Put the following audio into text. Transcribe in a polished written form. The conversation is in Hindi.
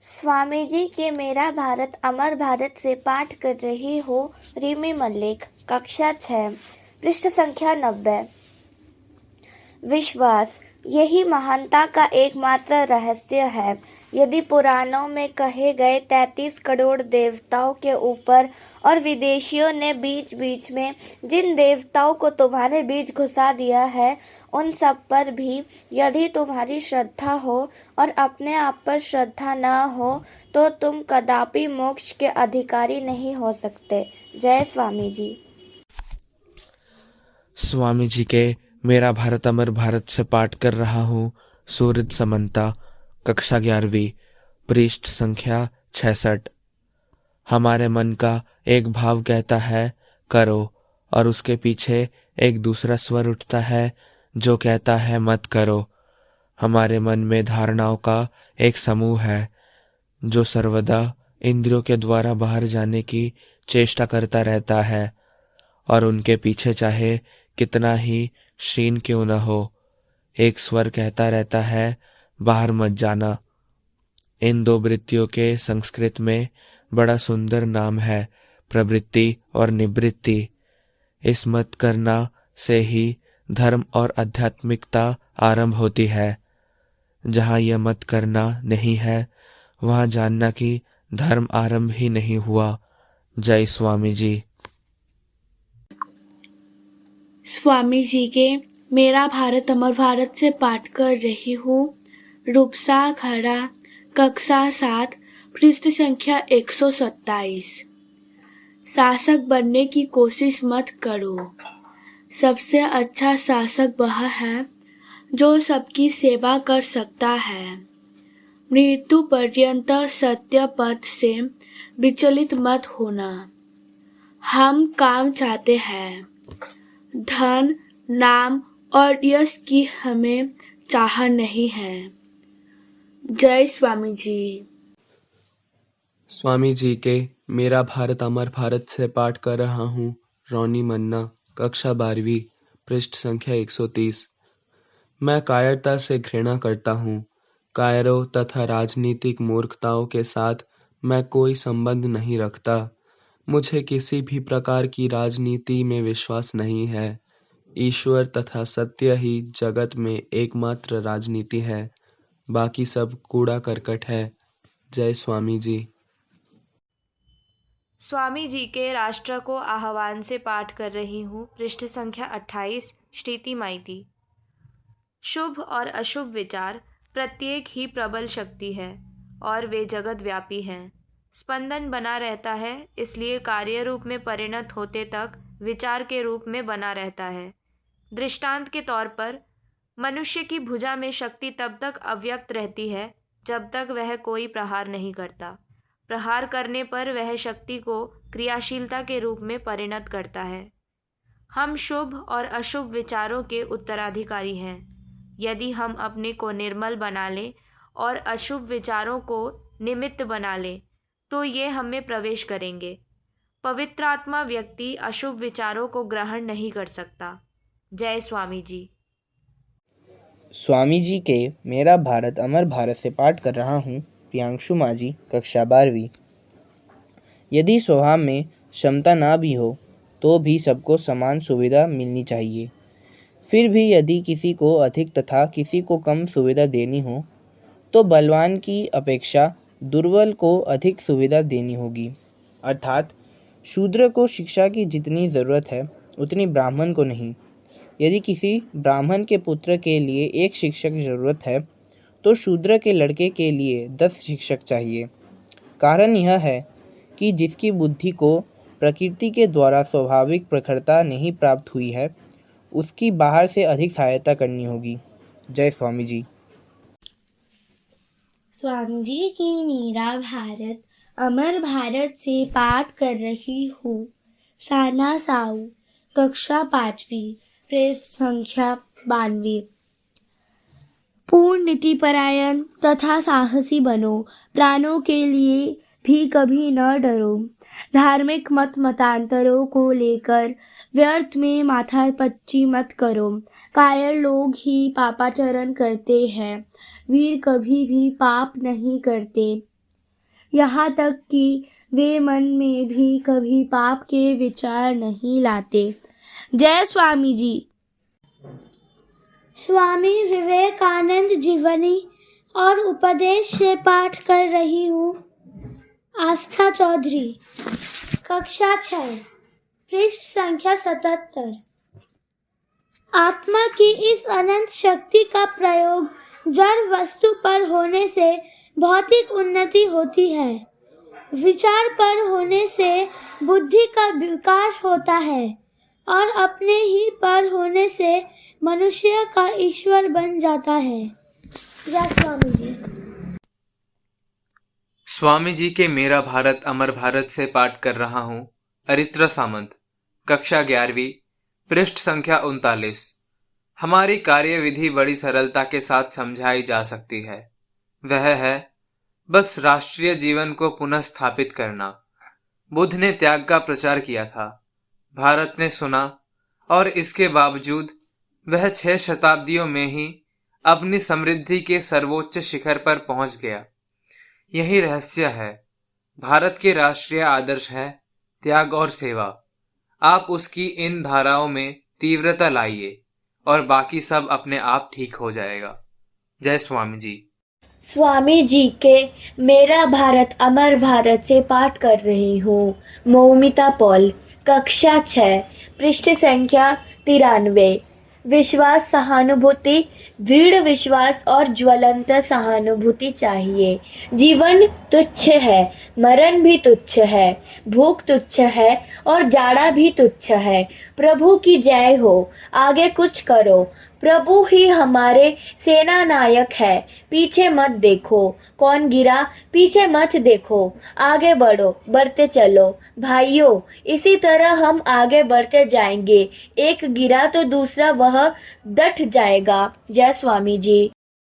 स्वामी जी के मेरा भारत अमर भारत से पाठ कर रही हूँ रिमी मल्लिक, कक्षा 6, पृष्ठ संख्या 90। विश्वास यही महानता का एकमात्र रहस्य है। यदि पुराणों में कहे गए 33 करोड़ देवताओं के ऊपर और विदेशियों ने बीच बीच में जिन देवताओं को तुम्हारे बीच घुसा दिया है, उन सब पर भी यदि तुम्हारी श्रद्धा हो और अपने आप पर श्रद्धा न हो तो तुम कदापि मोक्ष के अधिकारी नहीं हो सकते। जय स्वामी जी। स्वामी जी के मेरा भारत अमर भारत से पाठ कर रहा हूँ सूरज समंता, कक्षा 11वीं, पृष्ठ संख्या 66। हमारे मन का एक भाव कहता है करो, और उसके पीछे एक दूसरा स्वर उठता है जो कहता है मत करो। हमारे मन में धारणाओं का एक समूह है जो सर्वदा इंद्रियों के द्वारा बाहर जाने की चेष्टा करता रहता है, और उनके पीछे चाहे कितना ही क्षीण क्यों न हो, एक स्वर कहता रहता है बाहर मत जाना। इन दो वृत्तियों के संस्कृत में बड़ा सुंदर नाम है प्रवृत्ति और निवृत्ति। इस मत करना से ही धर्म और आध्यात्मिकता आरंभ होती है। जहाँ यह मत करना नहीं है, वहाँ जानना कि धर्म आरंभ ही नहीं हुआ। जय स्वामी जी। स्वामी जी के मेरा भारत अमर भारत से पाठ कर रही हूँ रूपसा खड़ा, कक्षा 7, पृष्ठ संख्या 127। शासक बनने की कोशिश मत करो। सबसे अच्छा शासक वह है जो सबकी सेवा कर सकता है। मृत्यु पर्यंत सत्य पथ से विचलित मत होना। हम काम चाहते हैं, धन, नाम और यश की हमें चाह नहीं है। जय स्वामी जी। स्वामी जी के मेरा भारत अमर भारत से पाठ कर रहा हूँ रोनी मन्ना, कक्षा 12वीं, पृष्ठ संख्या 130। मैं कायरता से घृणा करता हूँ। कायरों तथा राजनीतिक मूर्खताओं के साथ मैं कोई संबंध नहीं रखता। मुझे किसी भी प्रकार की राजनीति में विश्वास नहीं है। ईश्वर तथा सत्य ही जगत में एकमात्र राजनीति है, बाकी सब कूड़ा करकट है। जय स्वामी जी। स्वामी जी के राष्ट्र को आह्वान से पाठ कर रही हूँ पृष्ठ संख्या 28, श्रीति माइती। शुभ और अशुभ विचार प्रत्येक ही प्रबल शक्ति है और वे जगत व्यापी हैं। स्पंदन बना रहता है, इसलिए कार्य रूप में परिणत होते तक विचार के रूप में बना रहता है। दृष्टांत के तौर पर मनुष्य की भुजा में शक्ति तब तक अव्यक्त रहती है जब तक वह कोई प्रहार नहीं करता। प्रहार करने पर वह शक्ति को क्रियाशीलता के रूप में परिणत करता है। हम शुभ और अशुभ विचारों के उत्तराधिकारी हैं। यदि हम अपने को निर्मल बना लें और अशुभ विचारों को निमित्त बना लें तो ये हमें प्रवेश करेंगे। पवित्र आत्मा व्यक्ति अशुभ विचारों को ग्रहण नहीं कर सकता। जय स्वामी जी। स्वामी जी के मेरा भारत अमर भारत से पाठ कर रहा हूँ प्रियांशु माझी, कक्षा 12वीं। यदि स्वभाव में क्षमता ना भी हो तो भी सबको समान सुविधा मिलनी चाहिए। फिर भी यदि किसी को अधिक तथा किसी को कम सुविधा देनी हो तो बलवान की अपेक्षा दुर्बल को अधिक सुविधा देनी होगी। अर्थात शूद्र को शिक्षा की जितनी ज़रूरत है उतनी ब्राह्मण को नहीं। यदि किसी ब्राह्मण के पुत्र के लिए 1 शिक्षक की ज़रूरत है तो शूद्र के लड़के के लिए 10 शिक्षक चाहिए। कारण यह है कि जिसकी बुद्धि को प्रकृति के द्वारा स्वाभाविक प्रखरता नहीं प्राप्त हुई है, उसकी बाहर से अधिक सहायता करनी होगी। जय स्वामी जी। स्वामी जी की मेरा भारत अमर भारत से पाठ कर रही हूँ साना साऊ, कक्षा 5वीं, पृष्ठ संख्या 92। पूर्ण नीतिपरायण तथा साहसी बनो। प्राणों के लिए भी कभी न डरो। धार्मिक मतांतरों को लेकर व्यर्थ में माथापच्ची मत करो। कायर लोग ही पापाचरण करते हैं, वीर कभी भी पाप नहीं करते। यहाँ तक कि वे मन में भी कभी पाप के विचार नहीं लाते। जय स्वामी जी। स्वामी विवेकानंद जीवनी और उपदेश से पाठ कर रही हूँ। आस्था चौधरी, कक्षा 6, पृष्ठ संख्या 77। आत्मा की इस अनंत शक्ति का प्रयोग जड़ वस्तु पर होने से भौतिक उन्नति होती है। विचार पर होने से बुद्धि का विकास होता है और अपने ही पर होने से मनुष्य का ईश्वर बन जाता है। जय स्वामी जी। स्वामी जी के मेरा भारत अमर भारत से पाठ कर रहा हूँ। अरित्रा सामंत, कक्षा 11वीं, पृष्ठ संख्या 39। हमारी कार्यविधि बड़ी सरलता के साथ समझाई जा सकती है। वह है बस राष्ट्रीय जीवन को पुनः स्थापित करना। बुद्ध ने त्याग का प्रचार किया था, भारत ने सुना और इसके बावजूद वह 6 शताब्दियों में ही अपनी समृद्धि के सर्वोच्च शिखर पर पहुंच गया। यही रहस्य है। भारत के राष्ट्रीय आदर्श है त्याग और सेवा। आप उसकी इन धाराओं में तीव्रता लाइए और बाकी सब अपने आप ठीक हो जाएगा। जय स्वामी जी। स्वामी जी के मेरा भारत अमर भारत से पाठ कर रही हूँ। मौमिता पॉल, कक्षा 6, पृष्ठ संख्या 93। विश्वास, सहानुभूति, दृढ़ विश्वास और ज्वलंत सहानुभूति चाहिए। जीवन तुच्छ है, मरण भी तुच्छ है, भूख तुच्छ है और जाड़ा भी तुच्छ है। प्रभु की जय हो। आगे कुछ करो। प्रभु ही हमारे सेना नायक है। पीछे मत देखो कौन गिरा, पीछे मत देखो, आगे बढ़ो, बढ़ते चलो। भाइयों, इसी तरह हम आगे बढ़ते जाएंगे। एक गिरा तो दूसरा वह डट जाएगा। जय स्वामी जी।